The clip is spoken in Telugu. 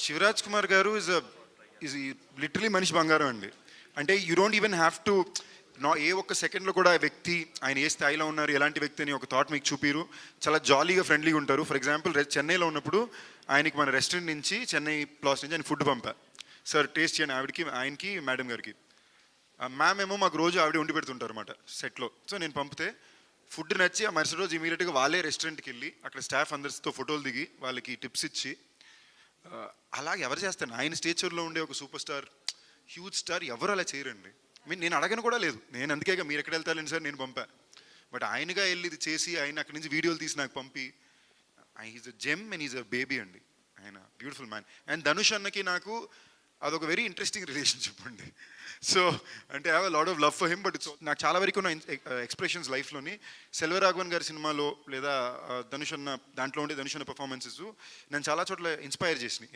శివరాజ్ కుమార్ గారు ఈజ్ లిటరలీ మనిషి బంగారం అండి. అంటే you don't even have to ఏ ఒక్క సెకండ్లో కూడా ఆ వ్యక్తి ఆయన ఏ స్థాయిలో ఉన్నారు, ఎలాంటి వ్యక్తి అని ఒక థాట్ మీకు చూపిరు. చాలా జాలీగా ఫ్రెండ్లీగా ఉంటారు. ఫర్ ఎగ్జాంపుల్ చెన్నైలో ఉన్నప్పుడు ఆయనకి మన రెస్టారెంట్ నుంచి చెన్నై ప్లాస్ నుంచి ఆయన ఫుడ్ పంపా, సార్ టేస్ట్ చేయండి ఆవిడకి, ఆయనకి, మేడం గారికి. మ్యామ్ ఏమో మాకు రోజు ఆవిడ వండి పెడుతుంటారు అనమాట సెట్లో. సో నేను పంపితే ఫుడ్ నచ్చి ఆ మరుసటి రోజు ఇమీడియట్గా వాళ్ళే రెస్టారెంట్కి వెళ్ళి అక్కడ స్టాఫ్ అందరితో ఫోటోలు దిగి వాళ్ళకి టిప్స్ ఇచ్చి అలాగే ఎవరు చేస్తారు? ఆయన స్టేచర్లో ఉండే ఒక సూపర్ స్టార్, హ్యూజ్ స్టార్ ఎవరు అలా చేయరండి. నేను అడగను కూడా లేదు. నేను అందుకేగా మీరు ఎక్కడ వెళ్తారని సార్ నేను పంపా. బట్ ఆయనగా వెళ్ళి ఇది చేసి ఆయన అక్కడి నుంచి వీడియోలు తీసి నాకు పంపి, is a gem and is a baby అండి. ఆయన బ్యూటిఫుల్ మ్యాన్. అండ్ ధనుష్ అన్నకి నాకు అదొక వెరీ ఇంట్రెస్టింగ్ రిలేషన్షిప్ అండి. సో అంటే I have a lot of love for him. But నాకు చాలా వరకు ఉన్న ఎక్స్ప్రెషన్స్ లైఫ్లోని సెల్వరాఘవన్ గారి సినిమాలో లేదా ధనుష్ అన్న దాంట్లో ఉండే ధనుష్ అన్న పర్ఫార్మెన్సెస్ నేను చాలా చోట్ల ఇన్స్పైర్ చేసినాయి.